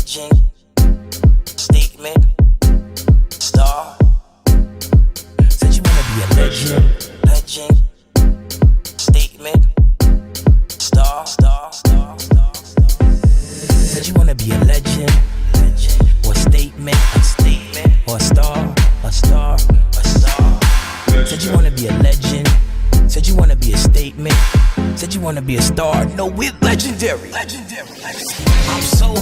legend, statement, star. Said you wanna be a legend, statement, star. Said you wanna be a legend, or a statement, or a star. Said you wanna be a legend, said you wanna be a statement, said you wanna be a star. No, we're legendary. I'm so,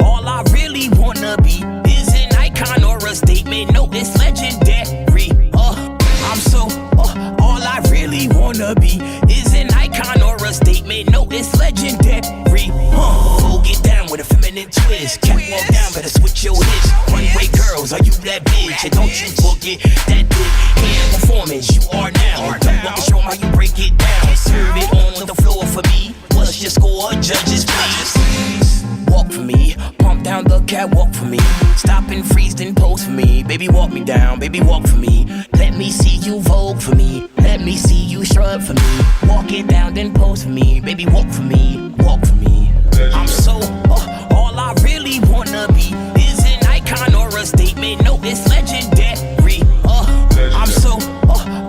all I really wanna be is an icon or a statement. No, it's legendary. I'm so, all I really wanna be is an icon or a statement. No, it's legendary. Go get down with a feminine twist. Catwalk down, better switch your hips. Runway girls, are you that bitch? And don't you forget that big hand performance you are now. Don't want to show 'em how you break it down. Serve it on the floor for me. What's your score? Judges, please. Walk for me, pump down the catwalk for me. Stop and freeze, then pose for me. Baby, walk me down, baby, walk for me. Let me see you vogue for me. Let me see you shrug for me. Walk it down, then pose for me. Baby, walk for me, walk for me. I'm so, all I really wanna be is an icon or a statement. No, it's legendary. I'm so,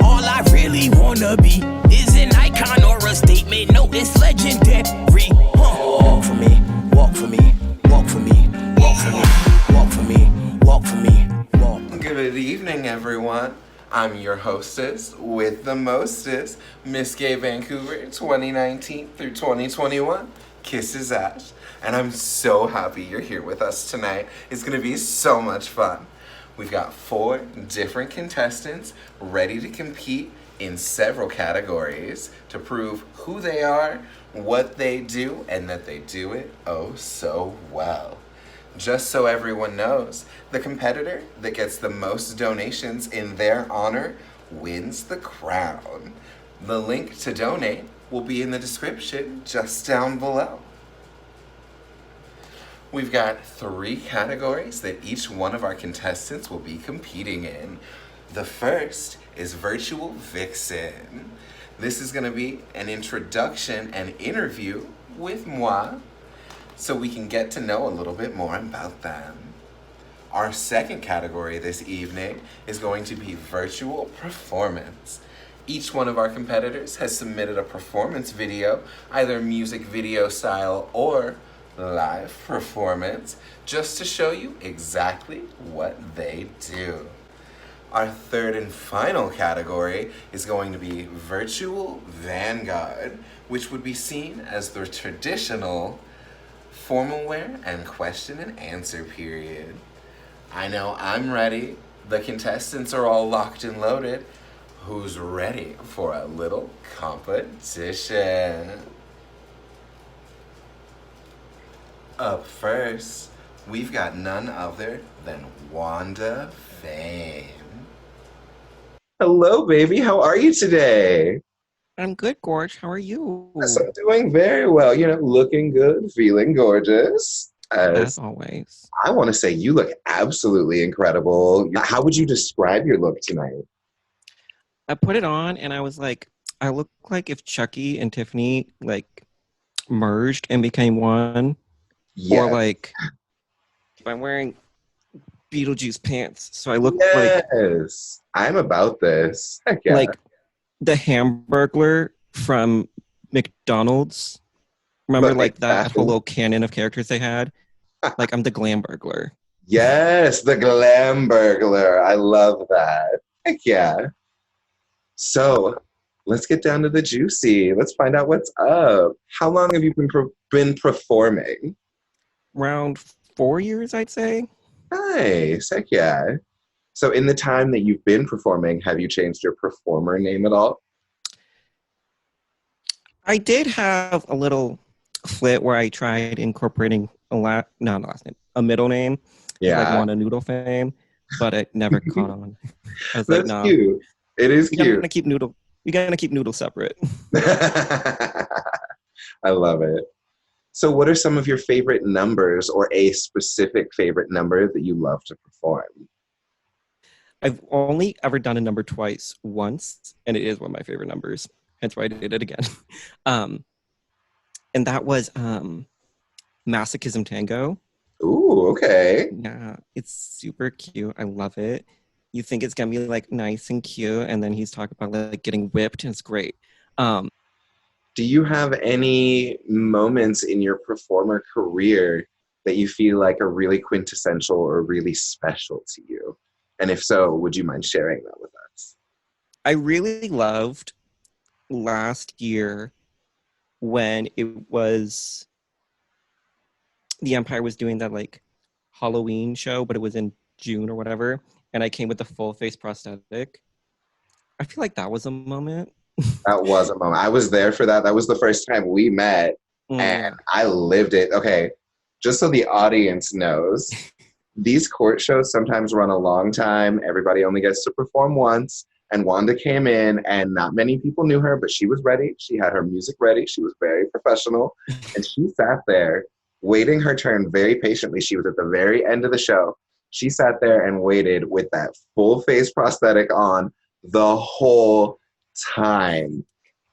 all I really wanna be is an icon or a statement. No, it's legendary. Walk for me, walk for me, walk for me, walk for me, walk for me, walk for me, walk. Good evening, everyone. I'm your hostess with the mostest, Miss Gay Vancouver, 2019 through 2021. Kisses Ash. And I'm so happy you're here with us tonight. It's gonna be so much fun. We've got 4 different contestants ready to compete in several categories to prove who they are, what they do, and that they do it oh so well. Just so everyone knows, the competitor that gets the most donations in their honor wins the crown. The link to donate will be in the description just down below. We've got 3 categories that each one of our contestants will be competing in. The first is Virtual Vixen. This is gonna be an introduction and interview with moi, so we can get to know a little bit more about them. Our second category this evening is going to be Virtual Performance. Each one of our competitors has submitted a performance video, either music video style or live performance, just to show you exactly what they do. Our third and final category is going to be Virtual Vanguard, which would be seen as the traditional formal wear and question and answer period. I know I'm ready. The contestants are all locked and loaded. Who's ready for a little competition? Up first, we've got none other than Wanda Fame. Hello, baby. How are you today? I'm good, Gorge. How are you? Yes, I'm doing very well. You know, looking good, feeling gorgeous. As always. I want to say you look absolutely incredible. How would you describe your look tonight? I put it on and I was like, I look like if Chucky and Tiffany like merged and became one. Yes. Or like if I'm wearing Beetlejuice pants. So I look Yes. I'm about this. Heck yeah. like the Hamburglar from McDonald's. Remember like that whole little canon of characters they had? Like I'm the Glam Burglar. Yes, the Glam Burglar. I love that. Heck yeah. So let's get down to the juicy. Let's find out what's up. How long have you been performing? Around 4 years, I'd say. Nice. Heck yeah. So in the time that you've been performing, have you changed your performer name at all? I did have a little flit where I tried incorporating a middle name. Yeah. Like Wanda Noodle Fame, but it never caught on. I was That's like, no. Cute. It is cute. We gotta keep Noodle separate. I love it. So what are some of your favorite numbers or a specific favorite number that you love to perform? I've only ever done a number twice, once, and it is one of my favorite numbers. Hence why I did it again. And that was Masochism Tango. Ooh, okay. Yeah, it's super cute. I love it. You think it's gonna be like nice and cute, and then he's talking about like getting whipped, and it's great. Do you have any moments in your performer career that you feel like are really quintessential or really special to you? And if so, would you mind sharing that with us? I really loved last year when it was the Empire was doing that like Halloween show, but it was in June or whatever, and I came with the full face prosthetic. I feel like that was a moment. That was a moment. I was there for that. That was the first time we met, and Yeah. I lived it. Okay, just so the audience knows, these court shows sometimes run a long time. Everybody only gets to perform once. And Wanda came in, and not many people knew her, but she was ready. She had her music ready. She was very professional. And she sat there waiting her turn very patiently. She was at the very end of the show. She sat there and waited with that full face prosthetic on the whole time.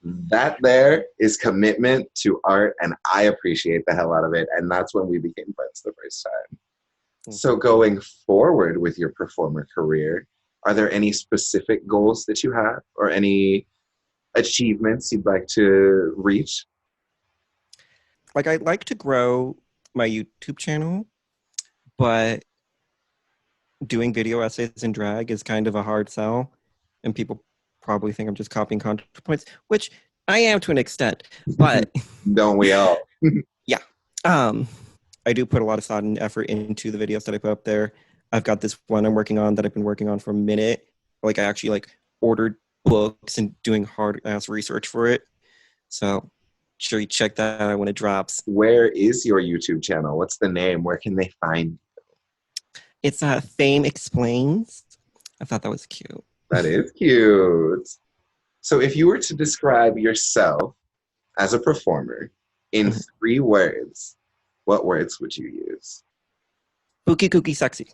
That there is commitment to art, and I appreciate the hell out of it. And that's when we became friends the first time. So going forward with your performer career, are there any specific goals that you have or any achievements you'd like to reach? Like I'd like to grow my YouTube channel, but doing video essays in drag is kind of a hard sell, and people probably think I'm just copying content points, which I am to an extent. But Don't we all? yeah, I do put a lot of thought and effort into the videos that I put up there. I've got this one I'm working on that I've been working on for a minute. Like I actually like ordered books and doing hard ass research for it. So sure you check that out when it drops. Where is your YouTube channel? What's the name? Where can they find? It's Fame Explains. I thought that was cute. That is cute. So if you were to describe yourself as a performer in 3 words, what words would you use? Spooky, kooky, sexy.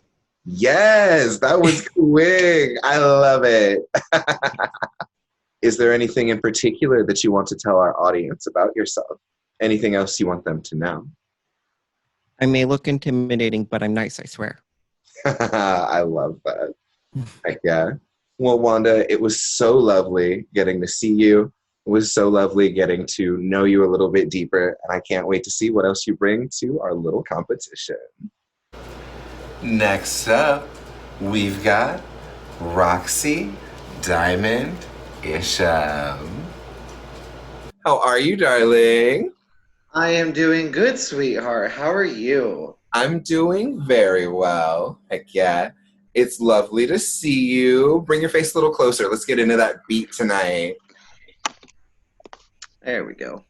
Yes, that was quick. I love it. Is there anything in particular that you want to tell our audience about yourself? Anything else you want them to know? I may look intimidating, but I'm nice, I swear. I love that. Heck yeah. Well, Wanda, it was so lovely getting to see you. It was so lovely getting to know you a little bit deeper, and I can't wait to see what else you bring to our little competition. Next up, we've got Roxy Diamond Isham. How are you, darling? I am doing good, sweetheart. How are you? I'm doing very well. Heck yeah. It's lovely to see you. Bring your face a little closer. Let's get into that beat tonight. There we go.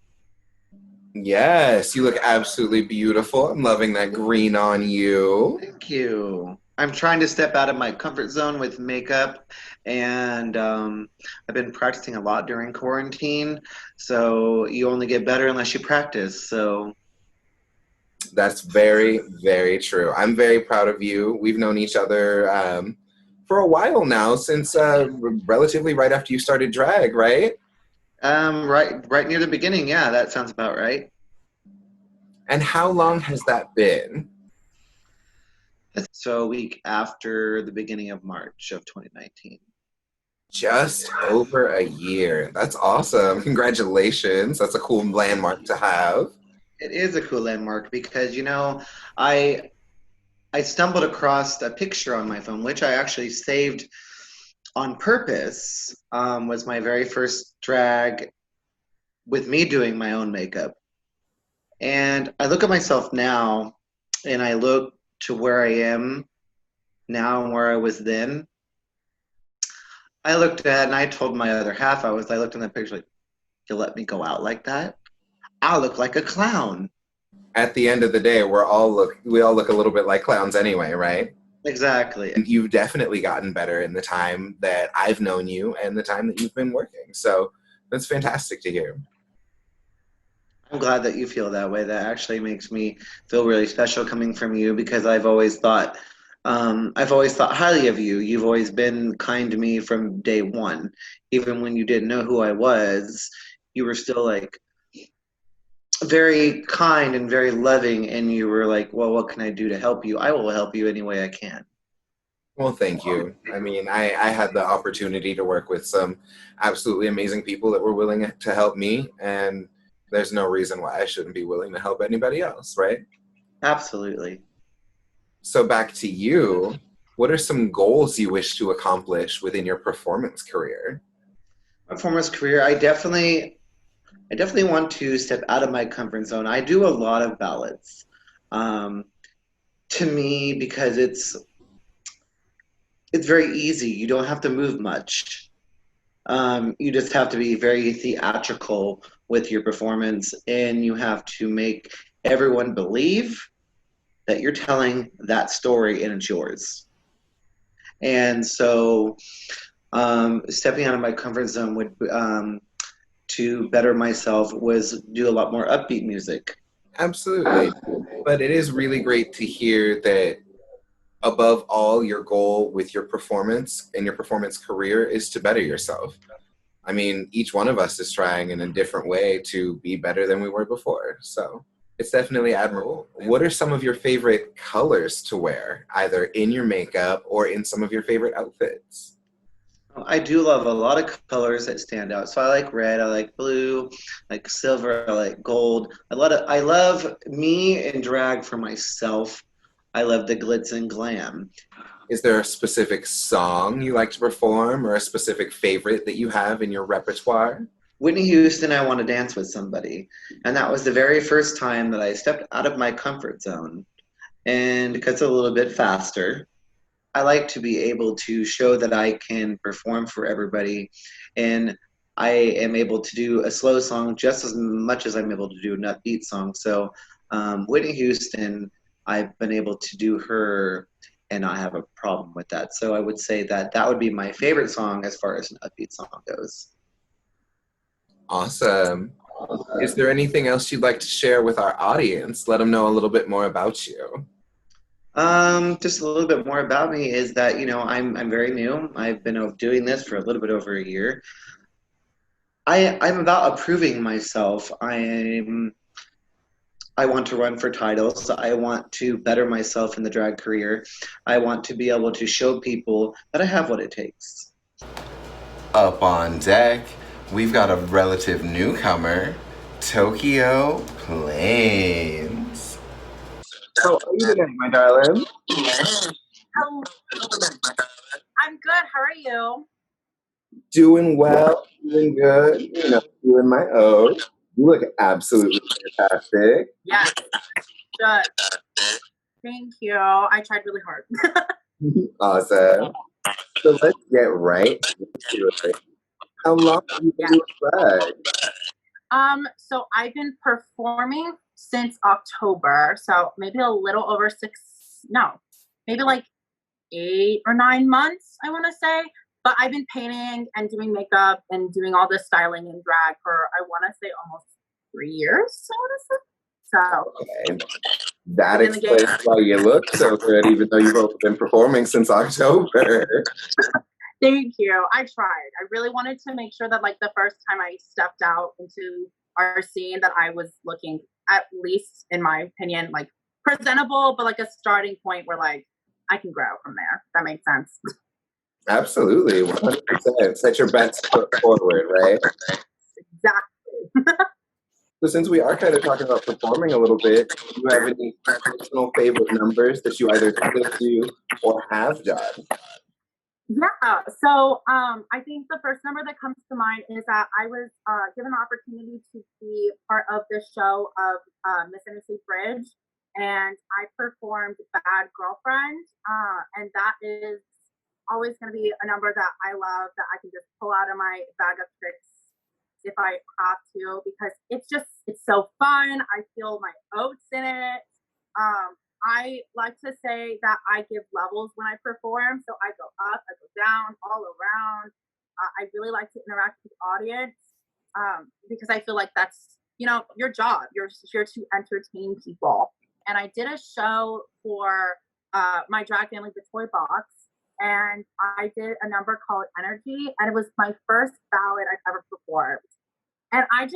Yes, you look absolutely beautiful. I'm loving that green on you. Thank you. I'm trying to step out of my comfort zone with makeup, and I've been practicing a lot during quarantine, so you only get better unless you practice, so. That's very, very true. I'm very proud of you. We've known each other for a while now, since relatively right after you started drag, right? Right near the beginning, yeah, that sounds about right. And how long has that been? So a week after the beginning of March of 2019. Just over a year. That's awesome. Congratulations. That's a cool landmark to have. It is a cool landmark because, you know, I stumbled across a picture on my phone, which I actually saved on purpose, was my very first drag with me doing my own makeup. And I look at myself now, and I look to where I am now and where I was then. I looked at, and I told my other half, I looked in the picture like, you let me go out like that? I look like a clown. At the end of the day, we all look a little bit like clowns anyway, right? Exactly. And you've definitely gotten better in the time that I've known you and the time that you've been working. So that's fantastic to hear. I'm glad that you feel that way. That actually makes me feel really special coming from you, because I've always thought highly of you. You've always been kind to me from day one. Even when you didn't know who I was, you were still like very kind and very loving, and you were like, well, what can I do to help you? I will help you any way I can. Well, thank you. I mean, I had the opportunity to work with some absolutely amazing people that were willing to help me, and there's no reason why I shouldn't be willing to help anybody else, right? Absolutely. So back to you, what are some goals you wish to accomplish within your performance career? Performance career, I definitely want to step out of my comfort zone. I do a lot of ballads. Um, to me, because it's very easy. You don't have to move much. You just have to be very theatrical with your performance, and you have to make everyone believe that you're telling that story and it's yours. And so, stepping out of my comfort zone would to better myself was do a lot more upbeat music. Absolutely. But it is really great to hear that above all, your goal with your performance and your performance career is to better yourself. I mean, each one of us is trying in a different way to be better than we were before. So it's definitely admirable. What are some of your favorite colors to wear, either in your makeup or in some of your favorite outfits? I do love a lot of colors that stand out. So I like red, I like blue, I like silver, I like gold. I love me in drag for myself. I love the glitz and glam. Is there a specific song you like to perform or a specific favorite that you have in your repertoire? Whitney Houston, I Want to Dance with Somebody. And that was the very first time that I stepped out of my comfort zone. And because it's a little bit faster, I like to be able to show that I can perform for everybody. And I am able to do a slow song just as much as I'm able to do an upbeat song. So Whitney Houston, I've been able to do her and not have a problem with that. So I would say that that would be my favorite song as far as an upbeat song goes. Awesome. Is there anything else you'd like to share with our audience? Let them know a little bit more about you. Just a little bit more about me is that, I'm very new. I've been doing this for a little bit over a year. I'm about approving myself. I want to run for titles. I want to better myself in the drag career. I want to be able to show people that I have what it takes. Up on deck, we've got a relative newcomer, Tokyo Plains. How are you today, my darling? Hello. I'm good. How are you? Doing well, doing good, doing my own. You look absolutely fantastic. Yes. Good. Thank you. I tried really hard. Awesome. So let's get right into it. How long have you been doing drag? So I've been performing since October. So maybe a little over maybe like 8 or 9 months, I want to say. But I've been painting and doing makeup and doing all this styling and drag for, I want to say, almost 3 years, I want to say. So, Okay. That explains why you look so good, even though you've only been performing since October. thank you. I tried. I really wanted to make sure that, like, the first time I stepped out into our scene, that I was looking, at least in my opinion, like presentable, but like a starting point where, like, I can grow from there. If that makes sense. Absolutely, 100%. Set your best foot forward, right? Exactly. So since we are kind of talking about performing a little bit, do you have any personal favorite numbers that you either still do or have done? Yeah. So I think the first number that comes to mind is that I was given the opportunity to be part of the show of Miss Bridge, and I performed Bad Girlfriend, and that is always going to be a number that I love, that I can just pull out of my bag of tricks if I have to, because it's so fun. I feel my oats in it. I like to say that I give levels when I perform. So I go up, I go down, all around. I really like to interact with the audience, because I feel like that's, your job. You're here to entertain people. And I did a show for my drag family, the Toy Box, and I did a number called Energy, and it was my first ballad I've ever performed. And I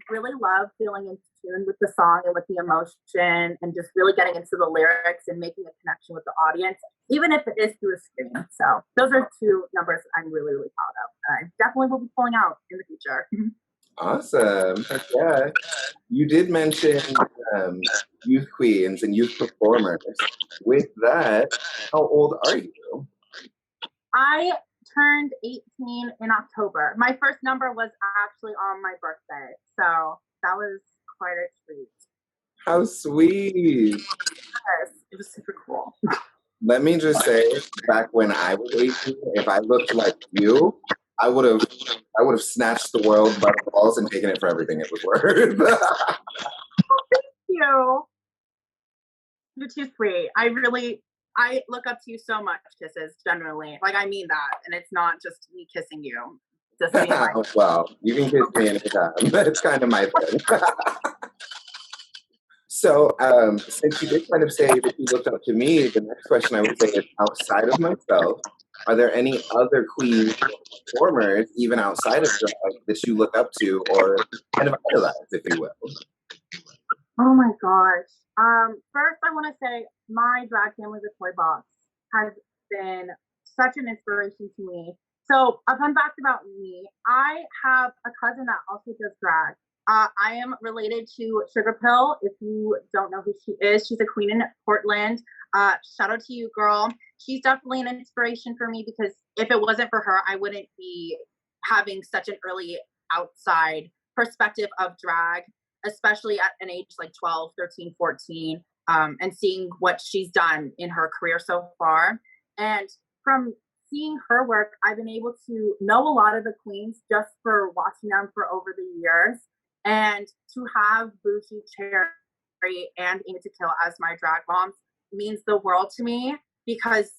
really love feeling in tune with the song and with the emotion and just really getting into the lyrics and making a connection with the audience, even if it is through a screen. So those are two numbers that I'm really, really proud of. And I definitely will be pulling out in the future. Awesome. Yeah. You did mention youth queens and youth performers. With that, how old are you? I turned 18 in October. My first number was actually on my birthday. So that was quite a treat. How sweet. Yes, it was super cool. Let me just say, back when I was 18, if I looked like you, I would have snatched the world by the balls and taken it for everything it was worth. Thank you. You're too sweet. I look up to you so much, Kisses, generally. Like, I mean that. And it's not just me kissing you. Just being like, well, you can kiss me anytime. It's kind of my thing. So, since you did kind of say that you looked up to me, the next question I would say is, outside of myself, are there any other queens or performers, even outside of drag, that you look up to or kind of idolize, if you will? oh my gosh. First, I want to say my drag family, the Toy Box, has been such an inspiration to me. So, a fun fact about me, I have a cousin that also does drag. I am related to Sugar Pill. If you don't know who she is, she's a queen in Portland. Shout out to you, girl. She's definitely an inspiration for me because if it wasn't for her, I wouldn't be having such an early outside perspective of drag, especially at an age like 12, 13, 14, and seeing what she's done in her career so far. And from seeing her work, I've been able to know a lot of the queens just for watching them for over the years. And to have Bougie, Cherry, and Amy to Kill as my drag moms means the world to me because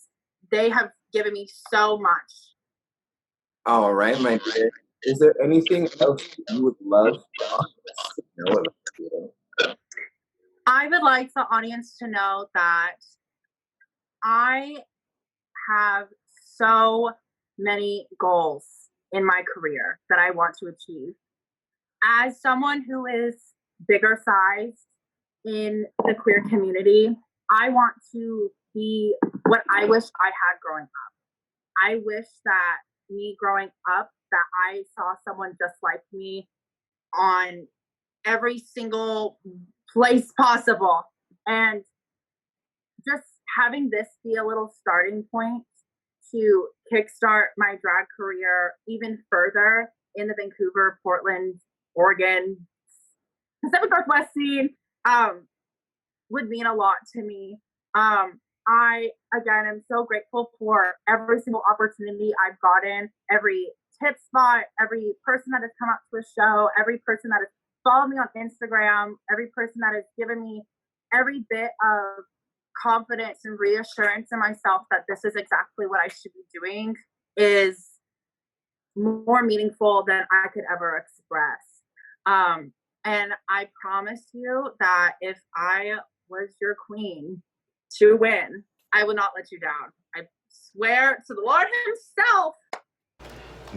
they have given me so much. All right, my dear. Is there anything else you would love the audience to know about you? I would like the audience to know that I have so many goals in my career that I want to achieve. As someone who is bigger sized in the queer community, I want to be what I wish I had growing up. I wish that me growing up, that I saw someone just like me on every single place possible. And just having this be a little starting point to kickstart my drag career even further in the Vancouver, Portland, Oregon, Pacific Northwest scene would mean a lot to me. I, again, am so grateful for every single opportunity I've gotten, every tip spot, every person that has come up to a show, every person that has followed me on Instagram, every person that has given me every bit of confidence and reassurance in myself that this is exactly what I should be doing is more meaningful than I could ever express. And I promise you that if I was your queen to win, I would not let you down. I swear to the Lord himself.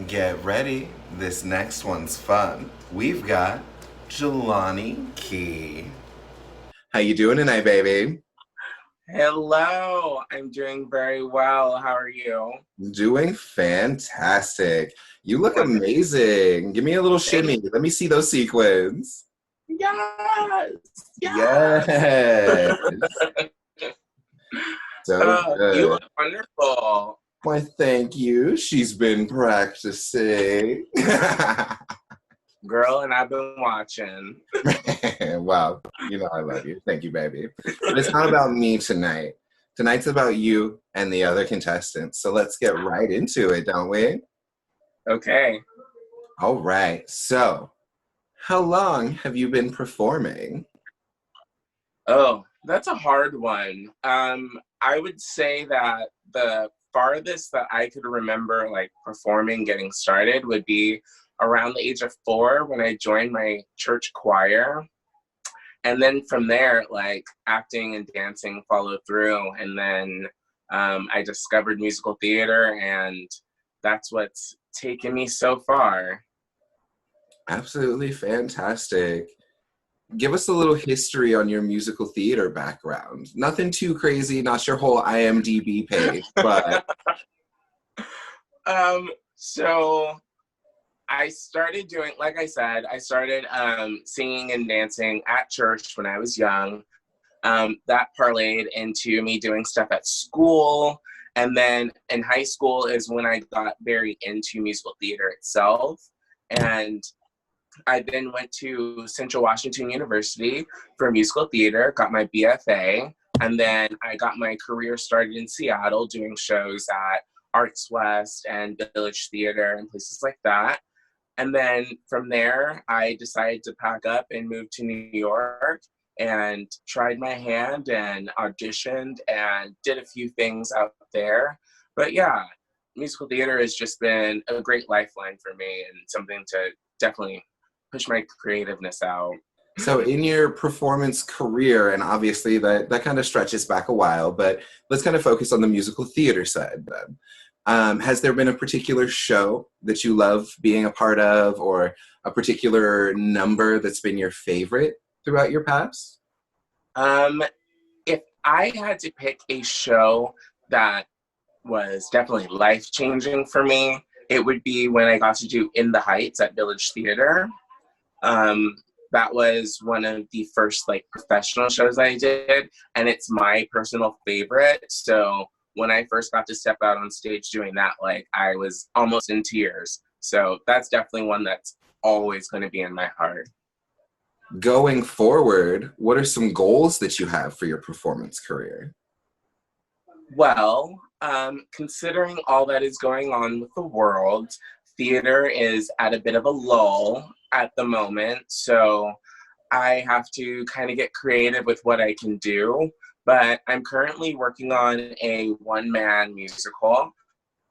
Get ready. This next one's fun. We've got Jelani Key. How you doing tonight, baby? Hello, I'm doing very well. How are you? Doing fantastic. You look amazing. Give me a little shimmy. Let me see those sequins. Yes! Yes. So good. You look wonderful. Why, thank you. She's been practicing. Girl, and I've been watching. Wow. You know I love you. Thank you, baby. But it's not about me tonight. Tonight's about you and the other contestants. So let's get right into it, don't we? Okay. All right. So, how long have you been performing? Oh, that's a hard one. I would say that the farthest that I could remember like performing, getting started would be around the age of 4 when I joined my church choir. And then from there, like acting and dancing followed through. And then I discovered musical theater, and that's what's taken me so far. Absolutely fantastic. Give us a little history on your musical theater background. Nothing too crazy, not your whole IMDb page, but So I started doing, like I said, I started singing and dancing at church when I was young. That parlayed into me doing stuff at school. And then in high school is when I got very into musical theater itself. And I then went to Central Washington University for musical theater, got my BFA, and then I got my career started in Seattle doing shows at Arts West and Village Theater and places like that. And then from there, I decided to pack up and move to New York and tried my hand and auditioned and did a few things out there. But yeah, musical theater has just been a great lifeline for me and something to definitely push my creativeness out. so in your performance career, and obviously that kind of stretches back a while, but let's kind of focus on the musical theater side then. Has there been a particular show that you love being a part of, or a particular number that's been your favorite throughout your past? If I had to pick a show that was definitely life-changing for me, it would be when I got to do In the Heights at Village Theater. That was one of the first like professional shows I did, and it's my personal favorite. So when I first got to step out on stage doing that, like I was almost in tears. So that's definitely one that's always going to be in my heart. Going forward, what are some goals that you have for your performance career? Well, considering all that is going on with the world, theater is at a bit of a lull at the moment. So I have to kind of get creative with what I can do. But I'm currently working on a one-man musical,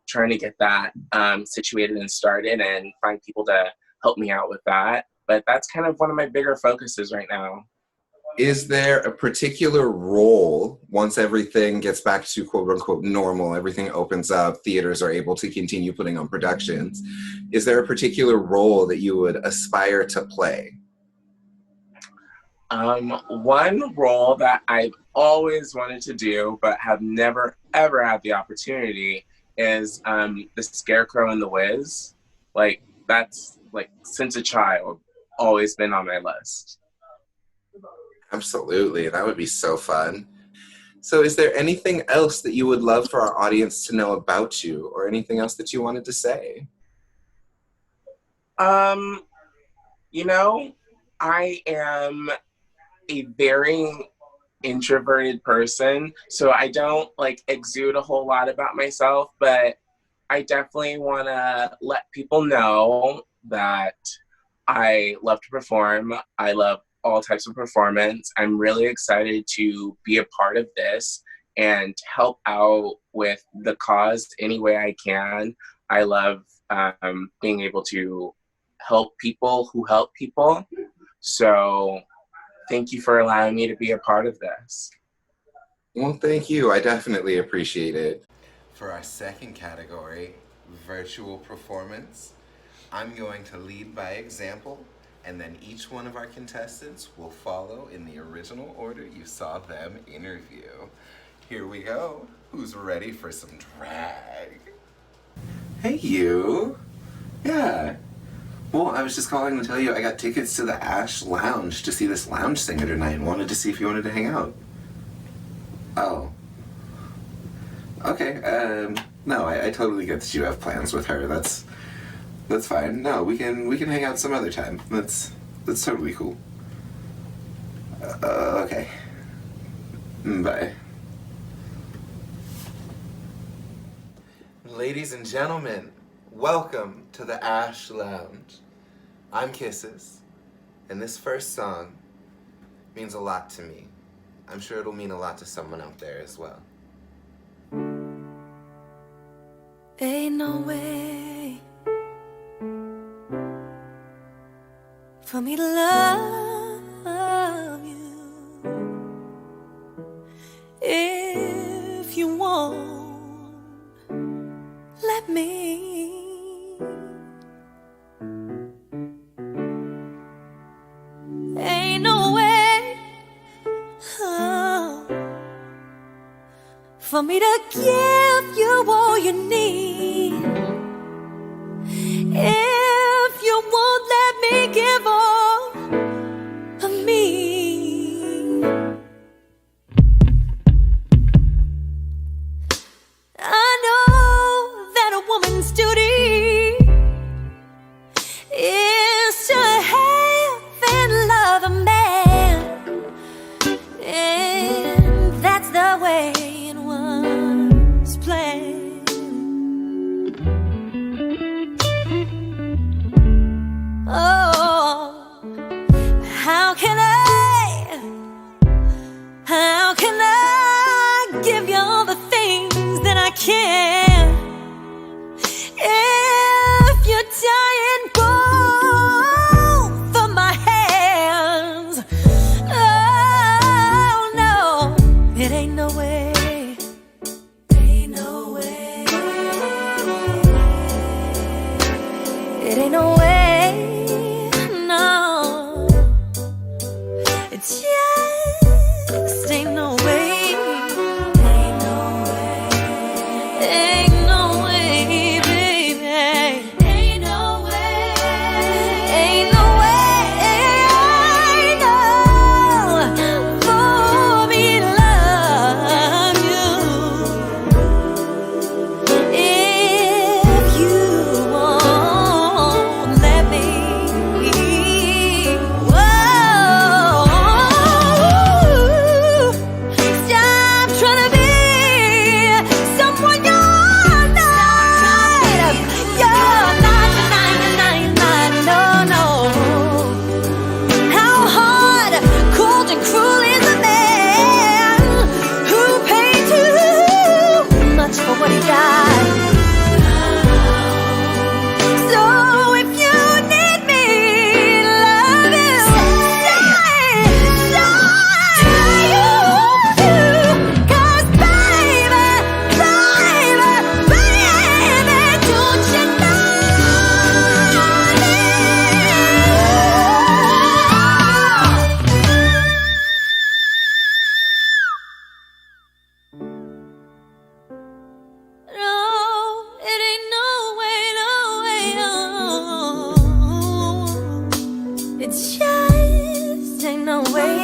trying to get that situated and started and find people to help me out with that. But that's kind of one of my bigger focuses right now. Is there a particular role, once everything gets back to quote unquote normal, everything opens up, theaters are able to continue putting on productions, is there a particular role that you would aspire to play? One role that I've always wanted to do but have never ever had the opportunity is the Scarecrow in The Wiz. Like that's like since a child always been on my list. Absolutely, that would be so fun. So is there anything else that you would love for our audience to know about you, or anything else that you wanted to say? You know, I am a very introverted person, so I don't like exude a whole lot about myself, but I definitely want to let people know that I love to perform. I love all types of performance. I'm really excited to be a part of this and help out with the cause any way I can. I love being able to help people who help people. So thank you for allowing me to be a part of this. Well, thank you. I definitely appreciate it. For our second category, virtual performance, I'm going to lead by example, and then each one of our contestants will follow in the original order you saw them interview. Here we go. Who's ready for some drag? Hey, you. Yeah. Well, I was just calling to tell you I got tickets to the Ash Lounge to see this lounge singer tonight and wanted to see if you wanted to hang out. Oh. Okay, no, I totally get that you have plans with her. That's fine. No, we can hang out some other time. That's totally cool. Okay. Bye. Ladies and gentlemen, welcome to the Ash Lounge. I'm Kisses, and this first song means a lot to me. I'm sure it'll mean a lot to someone out there as well. Ain't no way for me to love you if you won't let me. Ain't no for me to give you all you need. If you won't let me give all of me, I know that a woman's duty is to have and love a man, and that's the way it was planned. Oh, how can I give you all the things that I can if you're dying both of my hands? Oh no, it ain't no way. Ain't no way. It ain't no way. No, it just ain't no way. Ain't no way. Ain't no way, baby. Ain't no way. Ain't no way. No, for me to love you. If you won't let me, whoa, stop trying to be someone you're not. You're not, no, no. How hard, cold, and cruel is a man who paid too much for what he got? So if you need me, love you, cause baby, don't you know? No, it ain't no way, no way, no. It just ain't no way.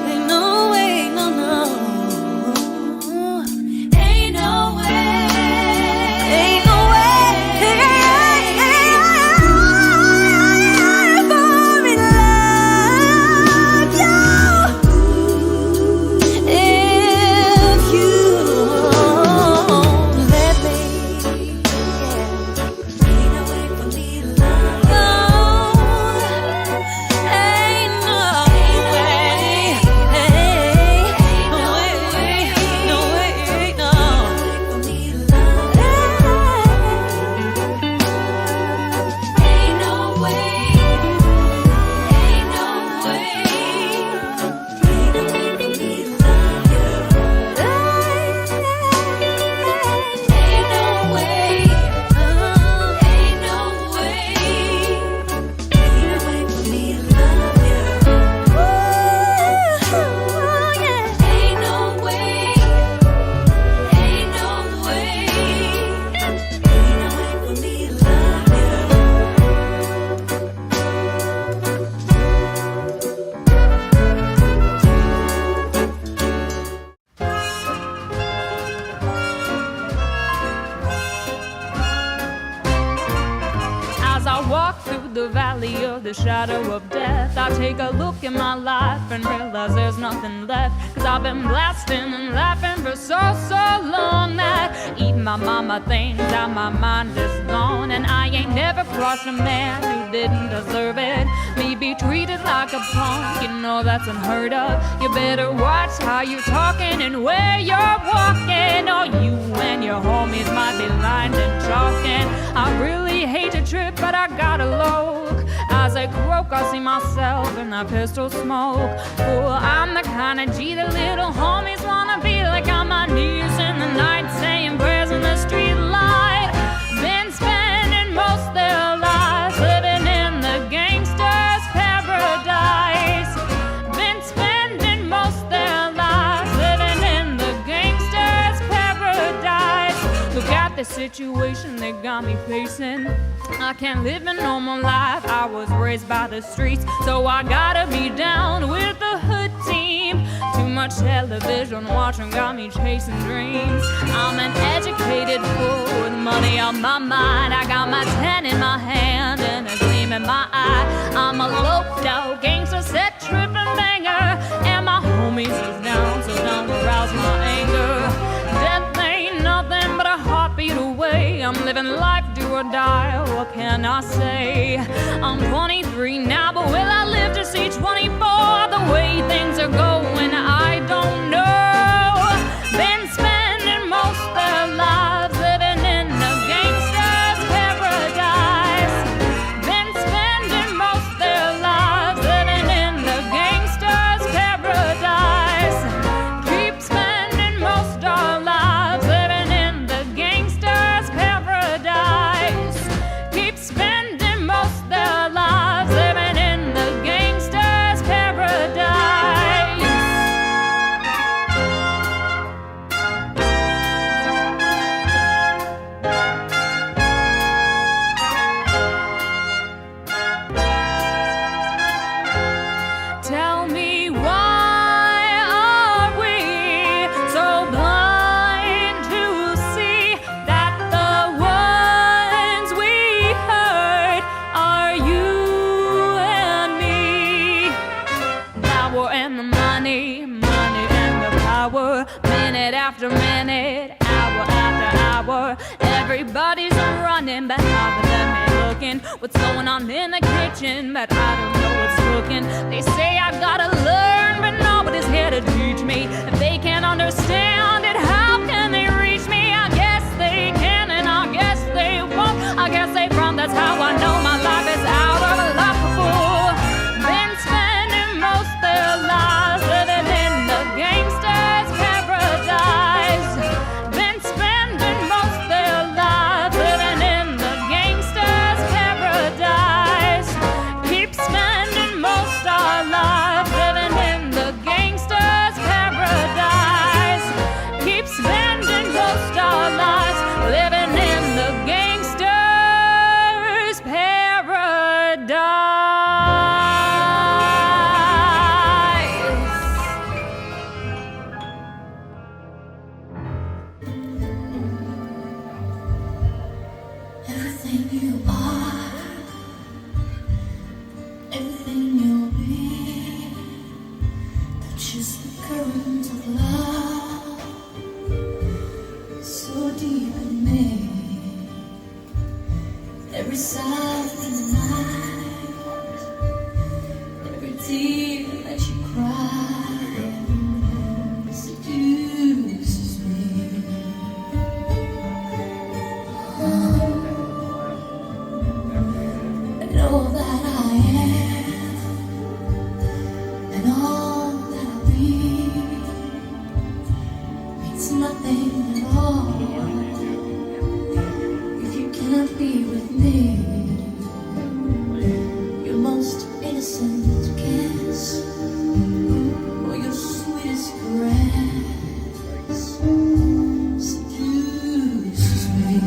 Ain't no way, no, no. Ain't no way. Ain't no way. For me to love you. If you won't let me, ain't no way for me to love you. Ain't no way, no way, no for me to love you. Ain't no way, ain't no way. Ain't no way for me to love you. Ain't no way, ain't no way. Ain't no way for me to love you. Yeah. Ain't no way, ain't no way. Ain't no way for me to love you. As I walk through the valley of the shadow of death, I take a look in my life and realize there's nothing left. Cause I've been blasting and laughing for so long that even my mama thinks that my mind is gone. And I ain't never crossed a man who didn't deserve it. Me be treated like a punk, you know that's unheard of. You better watch how you're talking and where you're walking, or you and your homies might be lined and talking. I really hate to trip, but I gotta look. As I croak, I see myself in that pistol smoke. Oh, I'm the kind of G that little homies wanna be like. On my knees in the night, saying prayers in the street light. Been spending most their lives living in the gangster's paradise. Been spending most their lives living the situation they got me facing. I can't live a normal life. I was raised by the streets, so I gotta be down with the hood team. Too much television watching got me chasing dreams. I'm an educated fool with money on my mind. I got my 10 in my hand and a gleam in my eye. I'm a low-down gangster, set tripping banger, and my homies is down, so don't arouse my anger. Death ain't nothing but a heartbeat away. I'm living life, do or die, what can I say? I'm 23 now, but will I live to see 24? The way things are going, I don't know. Been spending most their lives living in a gangster's paradise. Been spending most their lives living in the gangster's paradise. Keep spending most our lives living in the gangster's paradise. Keep spending most their lives living in the gangster's paradise. Tell me, why are we so blind to see that the ones we hurt are you and me? Power and the money, money and the power. Minute after minute, hour after hour. Everybody's running, but how they me looking? What's going on in the kitchen? But I don't know what's cooking. They say I gotta learn, but nobody's here to teach me. If they can't understand it, how can they reach me? I guess they can, and I guess they won't. I guess they front, that's how I know my life is out of a love fool. Been spending most their lives living in the gangster's paradise. Been spending most their lives living in the gangster's paradise. Keep spending most our lives living in the gangster's paradise. Keep spending most our lives living in the gangster's paradise. Everything you are, everything you'll be, touches the current of love, so deep in me. Every sigh in the night, every tear that you cry, seduces me. And all that I am, and all that I'll be, means nothing at all if you cannot be with me. Your most innocent kiss, or your sweetest caress, seduces me.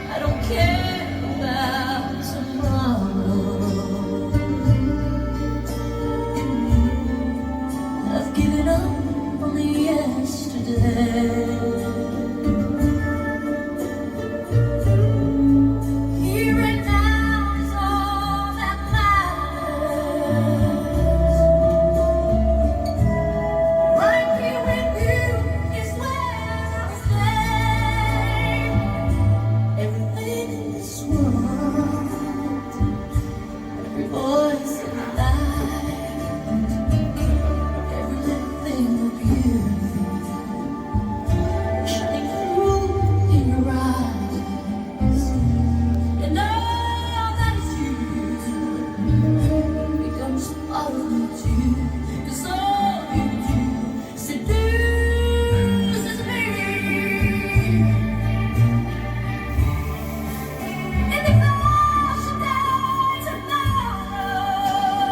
I don't care about tomorrow. I've given up on the yesterday. Here and now is all that matters. Right here with you is where I'll stay. Everything in this world, every voice in the night, every little thing of you, shining through in your eyes, and all that is you becomes part of me too. 'Cause all you do seduces me. And if I should die tomorrow,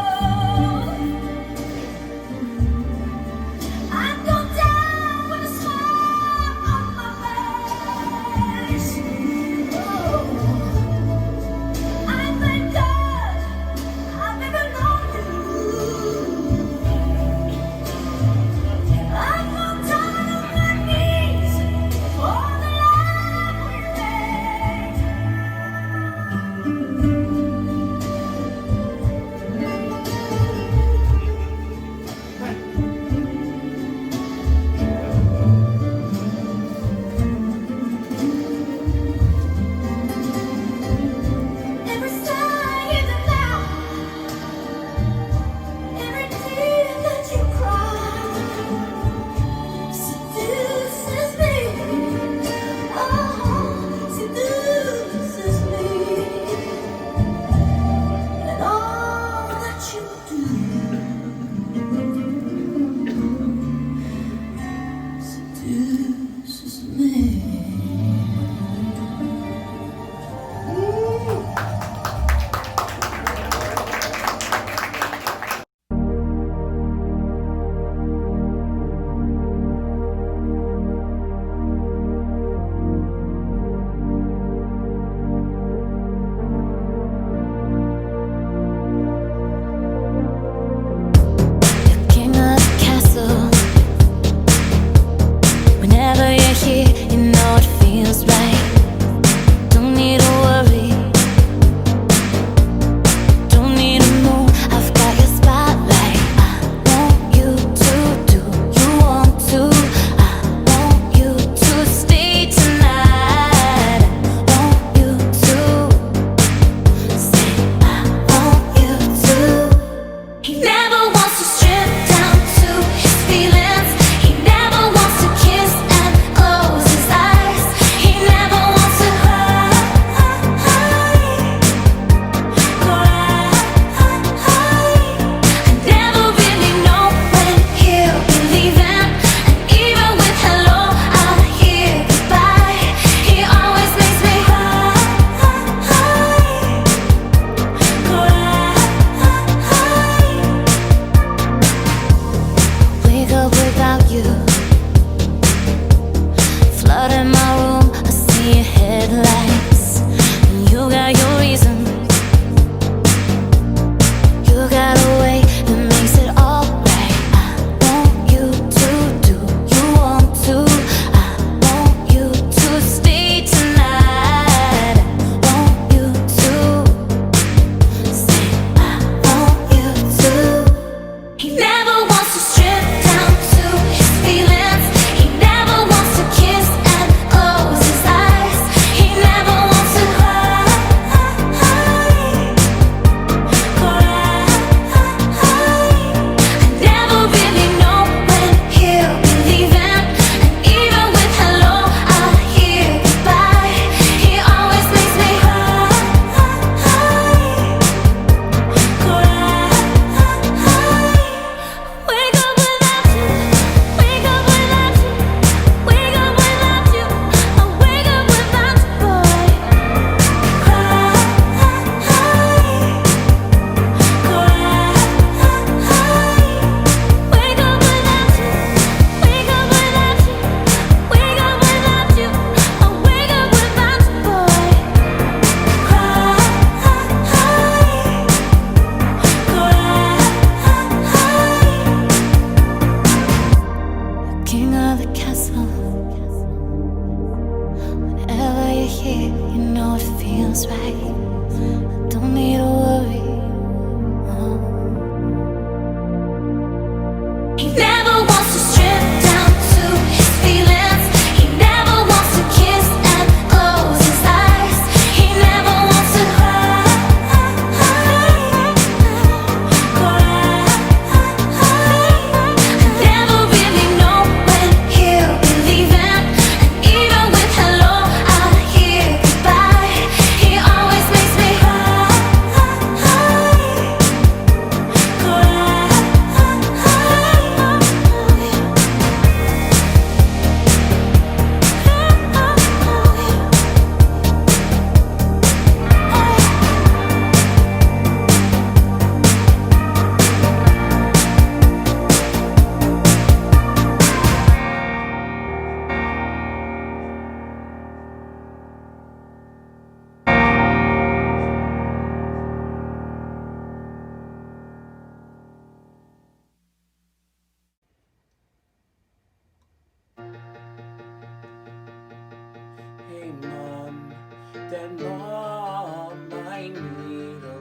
then Mom, I need a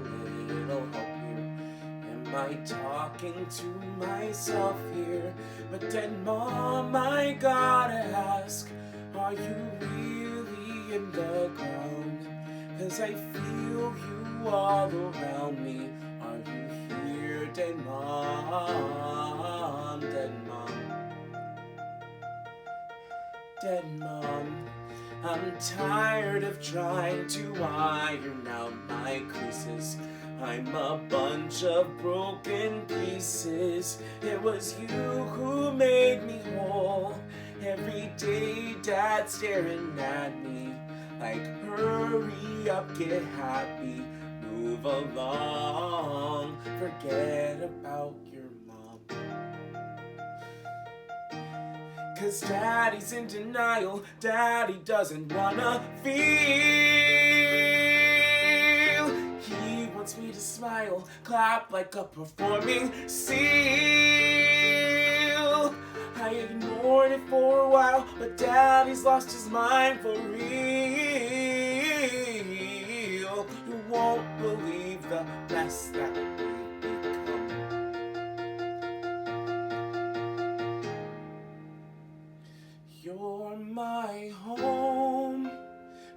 little help here. Am I talking to myself here? But then Mom, I gotta ask, are you really in the ground? 'Cause I feel you all around me. Are you here, dead Mom, dead Mom? Dead Mom, I'm tired of trying to iron out my creases. I'm a bunch of broken pieces. It was you who made me whole. Every day, Dad staring at me like, hurry up, get happy, move along, forget about your mom. 'Cause Daddy's in denial, Daddy doesn't wanna feel. He wants me to smile, clap like a performing seal. I ignored it for a while, but Daddy's lost his mind for real. You won't believe the mess that we've become. You're my home,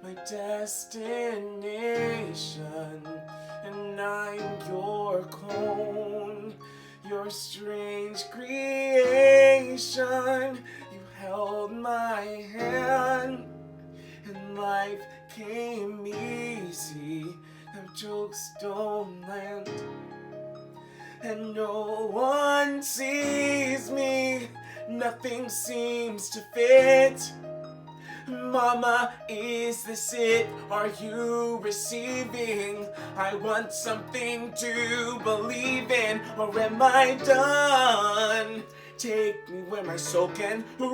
my destination, and I'm your clone, your strange creation. You held my hand, and life came easy. The jokes don't land, and no one sees me. Nothing seems to fit. Mama, is this it? Are you receiving? I want something to believe in, or am I done? Take me where my soul can run,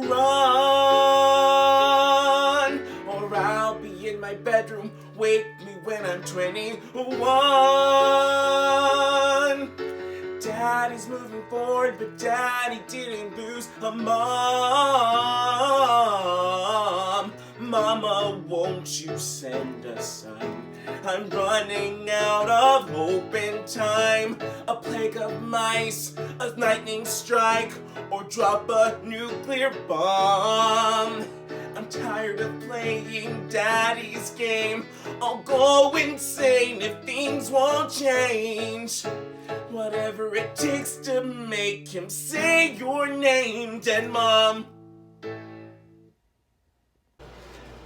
or I'll be in my bedroom. Wake me when I'm 21. Daddy's moving forward, but Daddy didn't lose a mom. Mama, won't you send a son? I'm running out of hope and time. A plague of mice, a lightning strike, or drop a nuclear bomb. I'm tired of playing Daddy's game. I'll go insane if things won't change. Whatever it takes to make him say your name, dead Mom.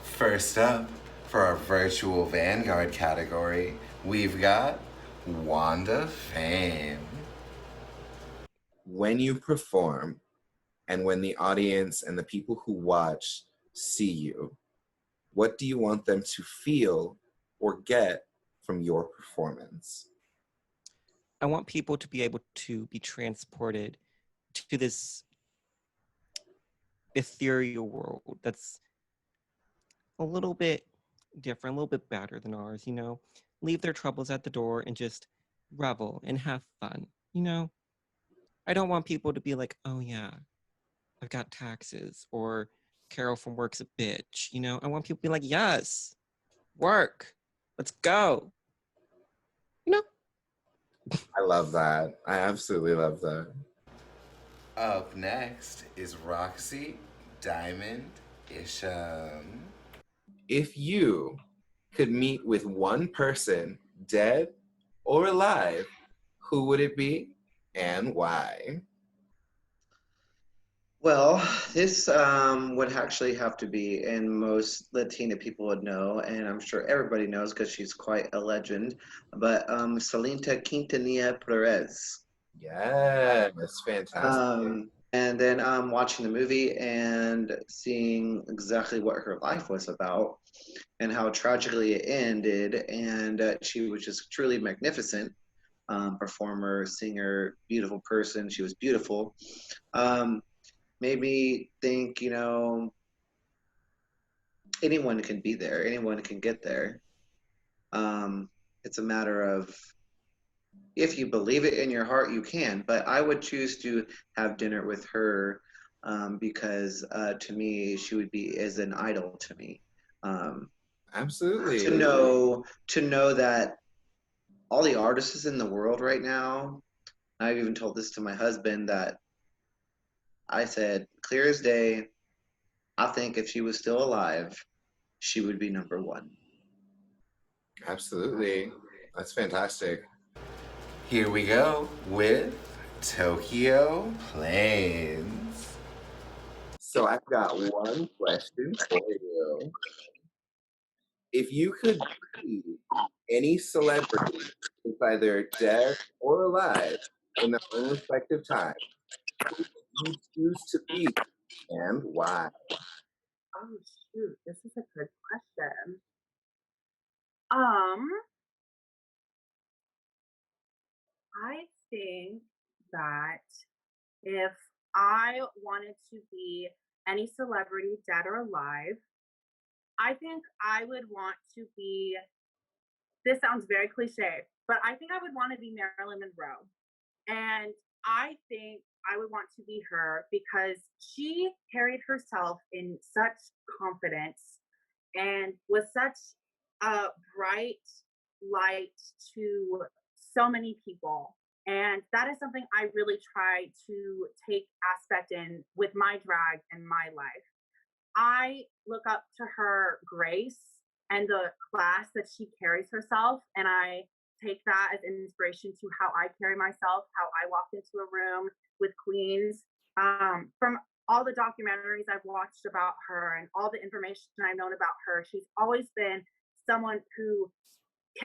First up, for our virtual Vanguard category, we've got Wanda Fame. When you perform, and when the audience and the people who watch see you, what do you want them to feel or get from your performance? I want people to be able to be transported to this ethereal world that's a little bit different, a little bit better than ours, you know? Leave their troubles at the door and just revel and have fun, you know? I don't want people to be like, oh yeah, I've got taxes, or Carol from work's a bitch, you know? I want people to be like, yes, work, let's go, you know? I love that. I absolutely love that. Up next is Roxy Diamond Isham. If you could meet with one person, dead or alive, who would it be and why? Well, this would actually have to be, and most Latina people would know, and I'm sure everybody knows because she's quite a legend, but Salinta Quintanilla Perez. Yes, fantastic. And then watching the movie and seeing exactly what her life was about and how tragically it ended, and she was just truly magnificent performer, singer, beautiful person. She was beautiful. Made me think, you know, anyone can be there, anyone can get there. It's a matter of, if you believe it in your heart, you can. But I would choose to have dinner with her because to me, she would be as an idol to me. Absolutely. To know that all the artists in the world right now, I've even told this to my husband, that I said, clear as day, I think if she was still alive, she would be number one. Absolutely. That's fantastic. Here we go with Tokyo Plains. So I've got one question for you. If you could be any celebrity, who's either dead or alive, in their own respective time, who would you choose to be and why? Oh shoot, this is a good question. Um, I think that if I wanted to be any celebrity, dead or alive, I think I would want to be, this sounds very cliche, but I think I would want to be Marilyn Monroe. And I think I would want to be her because she carried herself in such confidence and was such a bright light to so many people. And that is something I really try to take aspect in with my drag and my life. I look up to her grace and the class that she carries herself, and I take that as an inspiration to how I carry myself, how I walk into a room with queens. From all the documentaries I've watched about her and all the information I've known about her, she's always been someone who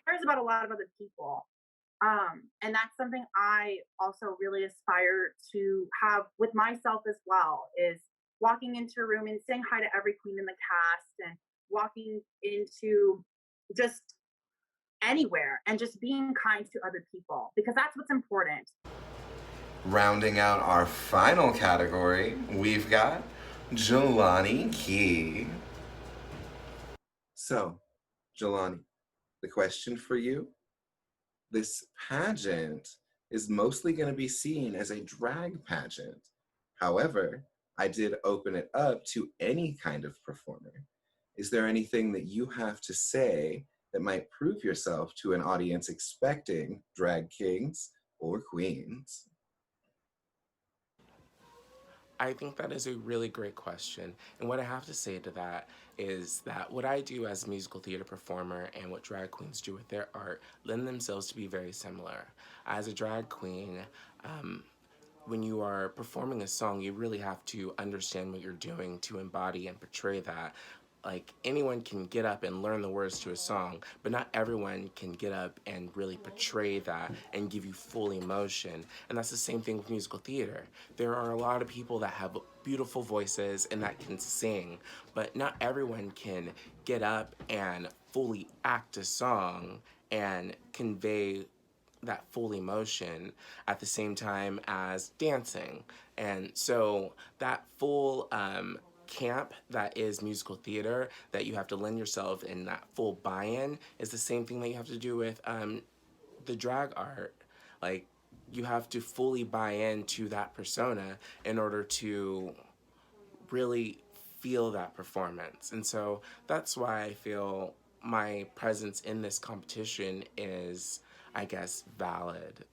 cares about a lot of other people. And that's something I also really aspire to have with myself as well, is walking into a room and saying hi to every queen in the cast and walking into just anywhere and just being kind to other people, because that's what's important. Rounding out our final category, we've got Jelani Key. So, Jelani, the question for you, this pageant is mostly going to be seen as a drag pageant. However, I did open it up to any kind of performer. Is there anything that you have to say that might prove yourself to an audience expecting drag kings or queens? I think that is a really great question. And what I have to say to that is that what I do as a musical theater performer and what drag queens do with their art lend themselves to be very similar. As a drag queen, when you are performing a song, you really have to understand what you're doing to embody and portray that. Like, anyone can get up and learn the words to a song, but not everyone can get up and really portray that and give you full emotion. And that's the same thing with musical theater. There are a lot of people that have beautiful voices and that can sing, but not everyone can get up and fully act a song and convey that full emotion at the same time as dancing. And so that full camp that is musical theater, that you have to lend yourself in that full buy-in, is the same thing that you have to do with the drag art. Like, you have to fully buy into that persona in order to really feel that performance. And so that's why I feel my presence in this competition is, I guess, valid.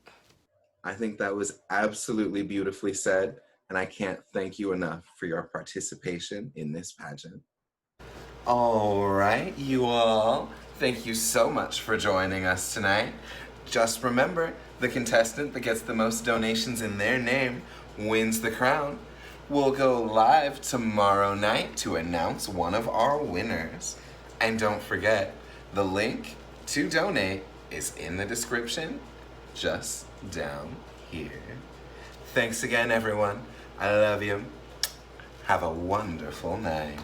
I think that was absolutely beautifully said, and I can't thank you enough for your participation in this pageant. All right, you all. Thank you so much for joining us tonight. Just remember, the contestant that gets the most donations in their name wins the crown. We'll go live tomorrow night to announce one of our winners. And don't forget, the link to donate is in the description, just down here. Thanks again, everyone. I love you. Have a wonderful night.